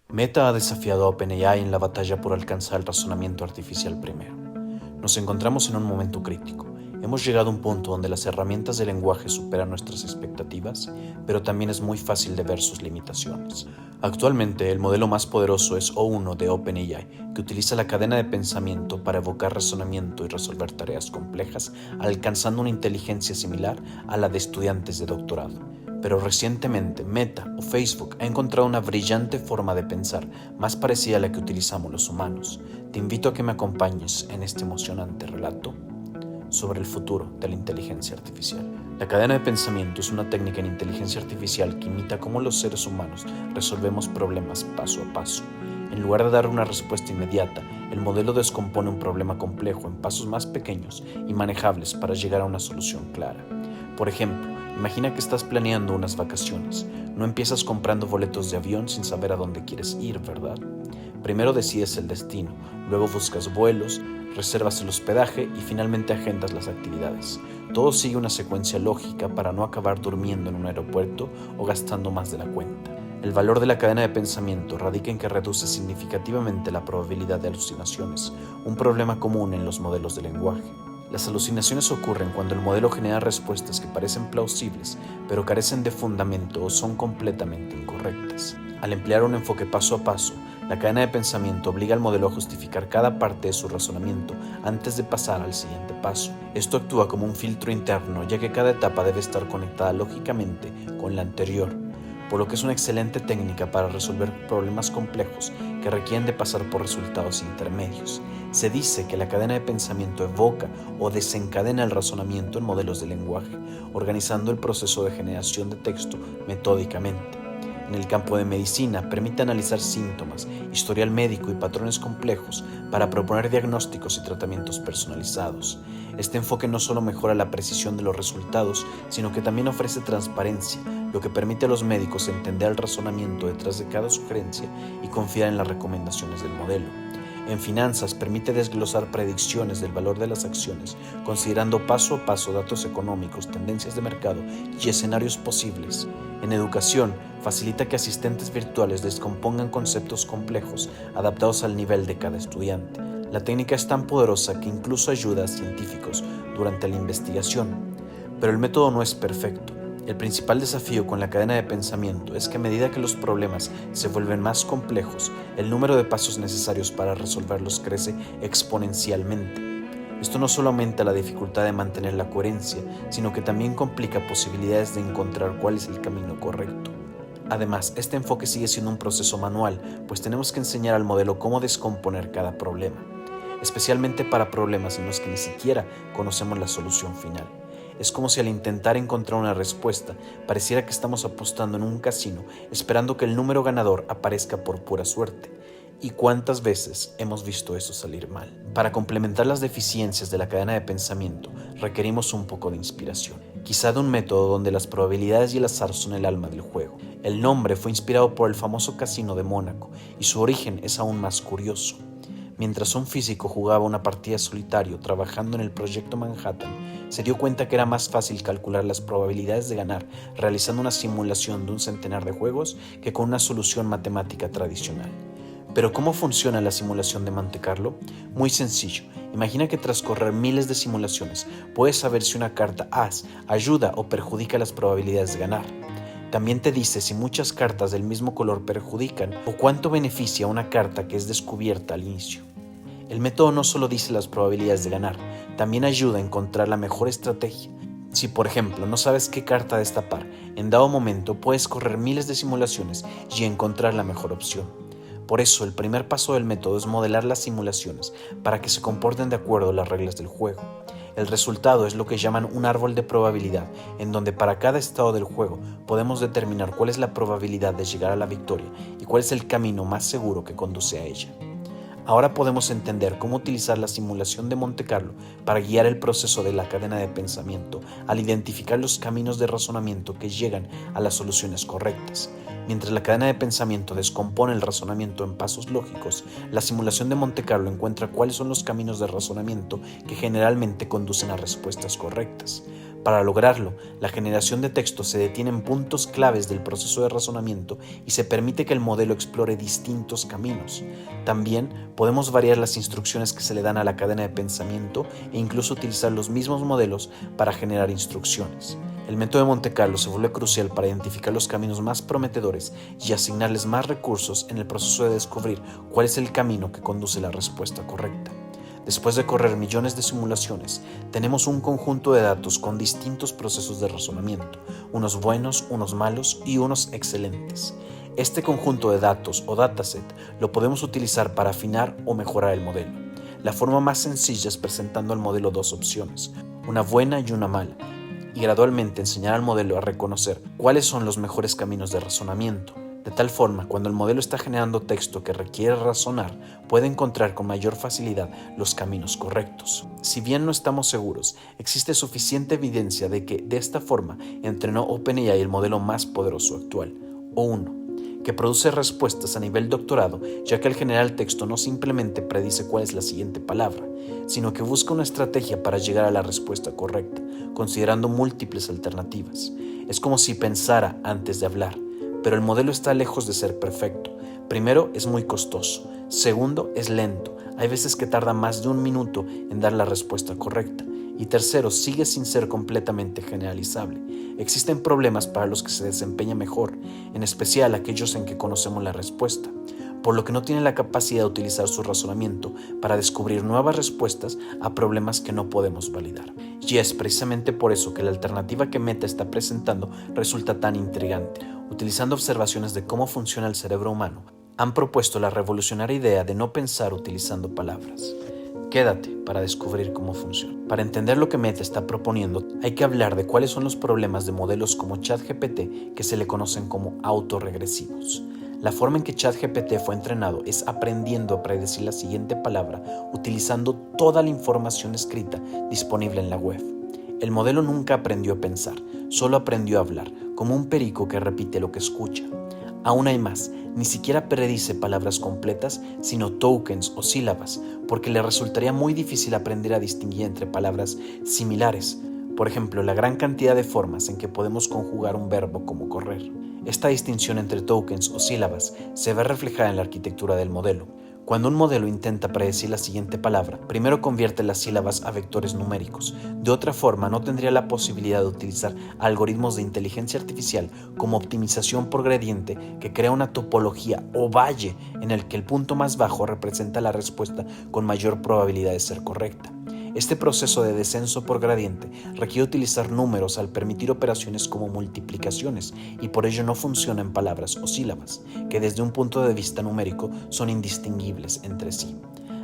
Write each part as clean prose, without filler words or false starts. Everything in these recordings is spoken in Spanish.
Meta ha desafiado a OpenAI en la batalla por alcanzar el razonamiento artificial primero. Nos encontramos en un momento crítico. Hemos llegado a un punto donde las herramientas de lenguaje superan nuestras expectativas, pero también es muy fácil de ver sus limitaciones. Actualmente, el modelo más poderoso es O1 de OpenAI, que utiliza la cadena de pensamiento para evocar razonamiento y resolver tareas complejas, alcanzando una inteligencia similar a la de estudiantes de doctorado. Pero recientemente Meta o Facebook ha encontrado una brillante forma de pensar más parecida a la que utilizamos los humanos. Te invito a que me acompañes en este emocionante relato sobre el futuro de la inteligencia artificial. La cadena de pensamiento es una técnica en inteligencia artificial que imita cómo los seres humanos resolvemos problemas paso a paso. En lugar de dar una respuesta inmediata, el modelo descompone un problema complejo en pasos más pequeños y manejables para llegar a una solución clara. Por ejemplo, imagina que estás planeando unas vacaciones. No empiezas comprando boletos de avión sin saber a dónde quieres ir, ¿verdad? Primero decides el destino, luego buscas vuelos, reservas el hospedaje y finalmente agendas las actividades. Todo sigue una secuencia lógica para no acabar durmiendo en un aeropuerto o gastando más de la cuenta. El valor de la cadena de pensamiento radica en que reduce significativamente la probabilidad de alucinaciones, un problema común en los modelos de lenguaje. Las alucinaciones ocurren cuando el modelo genera respuestas que parecen plausibles, pero carecen de fundamento o son completamente incorrectas. Al emplear un enfoque paso a paso, la cadena de pensamiento obliga al modelo a justificar cada parte de su razonamiento antes de pasar al siguiente paso. Esto actúa como un filtro interno, ya que cada etapa debe estar conectada lógicamente con la anterior, por lo que es una excelente técnica para resolver problemas complejos que requieren de pasar por resultados intermedios. Se dice que la cadena de pensamiento evoca o desencadena el razonamiento en modelos de lenguaje, organizando el proceso de generación de texto metódicamente. En el campo de medicina, permite analizar síntomas, historial médico y patrones complejos para proponer diagnósticos y tratamientos personalizados. Este enfoque no solo mejora la precisión de los resultados, sino que también ofrece transparencia, lo que permite a los médicos entender el razonamiento detrás de cada sugerencia y confiar en las recomendaciones del modelo. En finanzas, permite desglosar predicciones del valor de las acciones, considerando paso a paso datos económicos, tendencias de mercado y escenarios posibles. En educación, facilita que asistentes virtuales descompongan conceptos complejos adaptados al nivel de cada estudiante. La técnica es tan poderosa que incluso ayuda a científicos durante la investigación. Pero el método no es perfecto. El principal desafío con la cadena de pensamiento es que a medida que los problemas se vuelven más complejos, el número de pasos necesarios para resolverlos crece exponencialmente. Esto no solo aumenta la dificultad de mantener la coherencia, sino que también complica posibilidades de encontrar cuál es el camino correcto. Además, este enfoque sigue siendo un proceso manual, pues tenemos que enseñar al modelo cómo descomponer cada problema, especialmente para problemas en los que ni siquiera conocemos la solución final. Es como si al intentar encontrar una respuesta, pareciera que estamos apostando en un casino, esperando que el número ganador aparezca por pura suerte. ¿Y cuántas veces hemos visto eso salir mal? Para complementar las deficiencias de la cadena de pensamiento, requerimos un poco de inspiración. Quizá de un método donde las probabilidades y el azar son el alma del juego. El nombre fue inspirado por el famoso casino de Mónaco, y su origen es aún más curioso. Mientras un físico jugaba una partida solitario trabajando en el proyecto Manhattan, se dio cuenta que era más fácil calcular las probabilidades de ganar realizando una simulación de un centenar de juegos que con una solución matemática tradicional. ¿Pero cómo funciona la simulación de Monte Carlo? Muy sencillo. Imagina que tras correr miles de simulaciones, puedes saber si una carta as ayuda o perjudica las probabilidades de ganar. También te dice si muchas cartas del mismo color perjudican o cuánto beneficia una carta que es descubierta al inicio. El método no solo dice las probabilidades de ganar, también ayuda a encontrar la mejor estrategia. Si, por ejemplo, no sabes qué carta destapar, en dado momento puedes correr miles de simulaciones y encontrar la mejor opción. Por eso, el primer paso del método es modelar las simulaciones para que se comporten de acuerdo a las reglas del juego. El resultado es lo que llaman un árbol de probabilidad, en donde para cada estado del juego podemos determinar cuál es la probabilidad de llegar a la victoria y cuál es el camino más seguro que conduce a ella. Ahora podemos entender cómo utilizar la simulación de Monte Carlo para guiar el proceso de la cadena de pensamiento al identificar los caminos de razonamiento que llegan a las soluciones correctas. Mientras la cadena de pensamiento descompone el razonamiento en pasos lógicos, la simulación de Monte Carlo encuentra cuáles son los caminos de razonamiento que generalmente conducen a respuestas correctas. Para lograrlo, la generación de texto se detiene en puntos claves del proceso de razonamiento y se permite que el modelo explore distintos caminos. También podemos variar las instrucciones que se le dan a la cadena de pensamiento e incluso utilizar los mismos modelos para generar instrucciones. El método de Monte Carlo se vuelve crucial para identificar los caminos más prometedores y asignarles más recursos en el proceso de descubrir cuál es el camino que conduce a la respuesta correcta. Después de correr millones de simulaciones, tenemos un conjunto de datos con distintos procesos de razonamiento, unos buenos, unos malos y unos excelentes. Este conjunto de datos o dataset lo podemos utilizar para afinar o mejorar el modelo. La forma más sencilla es presentando al modelo dos opciones, una buena y una mala, y gradualmente enseñar al modelo a reconocer cuáles son los mejores caminos de razonamiento. De tal forma, cuando el modelo está generando texto que requiere razonar, puede encontrar con mayor facilidad los caminos correctos. Si bien no estamos seguros, existe suficiente evidencia de que de esta forma entrenó OpenAI el modelo más poderoso actual, O1, que produce respuestas a nivel doctorado, ya que al generar el texto no simplemente predice cuál es la siguiente palabra, sino que busca una estrategia para llegar a la respuesta correcta, considerando múltiples alternativas. Es como si pensara antes de hablar. Pero el modelo está lejos de ser perfecto. Primero, es muy costoso. Segundo, es lento. Hay veces que tarda más de un minuto en dar la respuesta correcta. Y tercero, sigue sin ser completamente generalizable. Existen problemas para los que se desempeña mejor, en especial aquellos en que conocemos la respuesta, por lo que no tiene la capacidad de utilizar su razonamiento para descubrir nuevas respuestas a problemas que no podemos validar. Y es precisamente por eso que la alternativa que Meta está presentando resulta tan intrigante. Utilizando observaciones de cómo funciona el cerebro humano, han propuesto la revolucionaria idea de no pensar utilizando palabras. Quédate para descubrir cómo funciona. Para entender lo que Meta está proponiendo, hay que hablar de cuáles son los problemas de modelos como ChatGPT que se le conocen como autorregresivos. La forma en que ChatGPT fue entrenado es aprendiendo a predecir la siguiente palabra utilizando toda la información escrita disponible en la web. El modelo nunca aprendió a pensar, solo aprendió a hablar, como un perico que repite lo que escucha. Aún hay más, ni siquiera predice palabras completas, sino tokens o sílabas, porque le resultaría muy difícil aprender a distinguir entre palabras similares. Por ejemplo, la gran cantidad de formas en que podemos conjugar un verbo como correr. Esta distinción entre tokens o sílabas se ve reflejada en la arquitectura del modelo. Cuando un modelo intenta predecir la siguiente palabra, primero convierte las sílabas a vectores numéricos. De otra forma, no tendría la posibilidad de utilizar algoritmos de inteligencia artificial como optimización por gradiente que crea una topología o valle en el que el punto más bajo representa la respuesta con mayor probabilidad de ser correcta. Este proceso de descenso por gradiente requiere utilizar números al permitir operaciones como multiplicaciones y por ello no funciona en palabras o sílabas, que desde un punto de vista numérico son indistinguibles entre sí.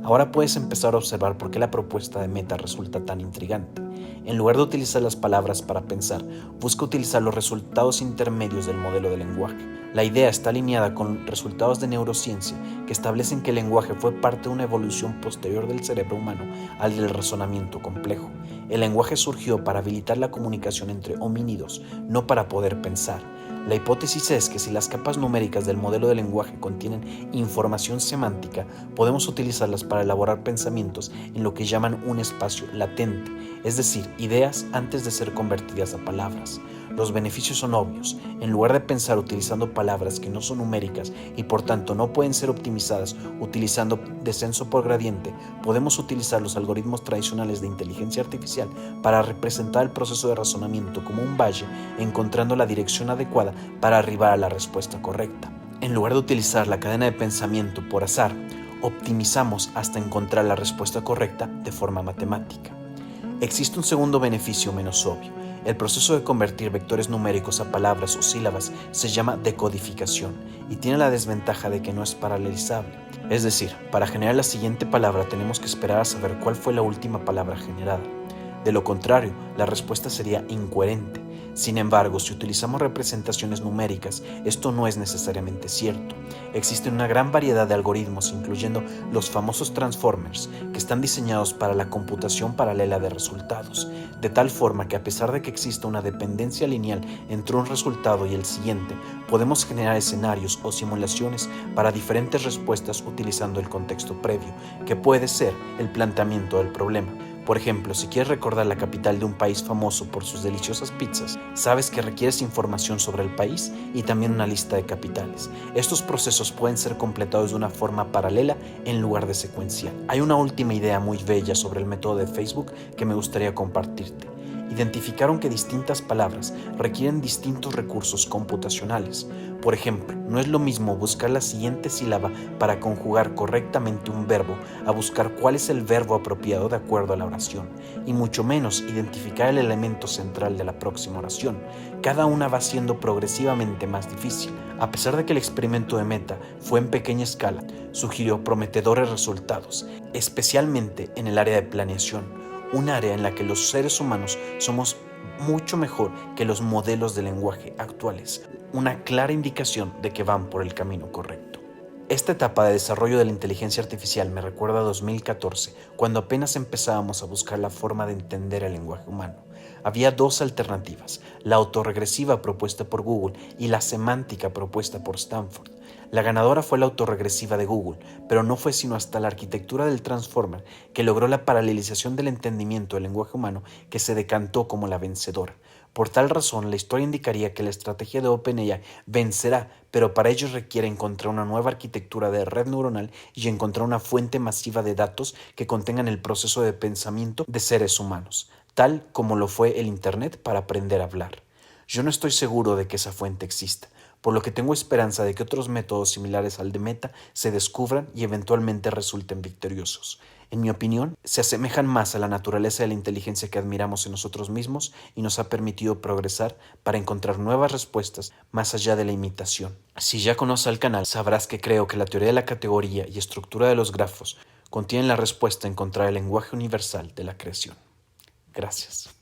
Ahora puedes empezar a observar por qué la propuesta de Meta resulta tan intrigante. En lugar de utilizar las palabras para pensar, busca utilizar los resultados intermedios del modelo de lenguaje. La idea está alineada con resultados de neurociencia que establecen que el lenguaje fue parte de una evolución posterior del cerebro humano al del razonamiento complejo. El lenguaje surgió para habilitar la comunicación entre homínidos, no para poder pensar. La hipótesis es que si las capas numéricas del modelo de lenguaje contienen información semántica, podemos utilizarlas para elaborar pensamientos en lo que llaman un espacio latente, es decir, ideas antes de ser convertidas a palabras. Los beneficios son obvios. En lugar de pensar utilizando palabras que no son numéricas y por tanto no pueden ser optimizadas utilizando descenso por gradiente, podemos utilizar los algoritmos tradicionales de inteligencia artificial para representar el proceso de razonamiento como un valle, encontrando la dirección adecuada para arribar a la respuesta correcta. En lugar de utilizar la cadena de pensamiento por azar, optimizamos hasta encontrar la respuesta correcta de forma matemática. Existe un segundo beneficio menos obvio. El proceso de convertir vectores numéricos a palabras o sílabas se llama decodificación y tiene la desventaja de que no es paralelizable. Es decir, para generar la siguiente palabra tenemos que esperar a saber cuál fue la última palabra generada. De lo contrario, la respuesta sería incoherente. Sin embargo, si utilizamos representaciones numéricas, esto no es necesariamente cierto. Existen una gran variedad de algoritmos, incluyendo los famosos transformers, que están diseñados para la computación paralela de resultados, de tal forma que a pesar de que exista una dependencia lineal entre un resultado y el siguiente, podemos generar escenarios o simulaciones para diferentes respuestas utilizando el contexto previo, que puede ser el planteamiento del problema. Por ejemplo, si quieres recordar la capital de un país famoso por sus deliciosas pizzas, sabes que requieres información sobre el país y también una lista de capitales. Estos procesos pueden ser completados de una forma paralela en lugar de secuencial. Hay una última idea muy bella sobre el método de Facebook que me gustaría compartirte. Identificaron que distintas palabras requieren distintos recursos computacionales. Por ejemplo, no es lo mismo buscar la siguiente sílaba para conjugar correctamente un verbo a buscar cuál es el verbo apropiado de acuerdo a la oración, y mucho menos identificar el elemento central de la próxima oración. Cada una va siendo progresivamente más difícil. A pesar de que el experimento de Meta fue en pequeña escala, sugirió prometedores resultados, especialmente en el área de planeación, un área en la que los seres humanos somos mucho mejor que los modelos de lenguaje actuales, una clara indicación de que van por el camino correcto. Esta etapa de desarrollo de la inteligencia artificial me recuerda a 2014, cuando apenas empezábamos a buscar la forma de entender el lenguaje humano. Había dos alternativas, la autorregresiva propuesta por Google y la semántica propuesta por Stanford. La ganadora fue la autorregresiva de Google, pero no fue sino hasta la arquitectura del Transformer que logró la paralelización del entendimiento del lenguaje humano que se decantó como la vencedora. Por tal razón, la historia indicaría que la estrategia de OpenAI vencerá, pero para ello requiere encontrar una nueva arquitectura de red neuronal y encontrar una fuente masiva de datos que contengan el proceso de pensamiento de seres humanos, tal como lo fue el Internet para aprender a hablar. Yo no estoy seguro de que esa fuente exista, por lo que tengo esperanza de que otros métodos similares al de Meta se descubran y eventualmente resulten victoriosos. En mi opinión, se asemejan más a la naturaleza de la inteligencia que admiramos en nosotros mismos y nos ha permitido progresar para encontrar nuevas respuestas más allá de la imitación. Si ya conoces el canal, sabrás que creo que la teoría de la categoría y estructura de los grafos contienen la respuesta a encontrar el lenguaje universal de la creación. Gracias.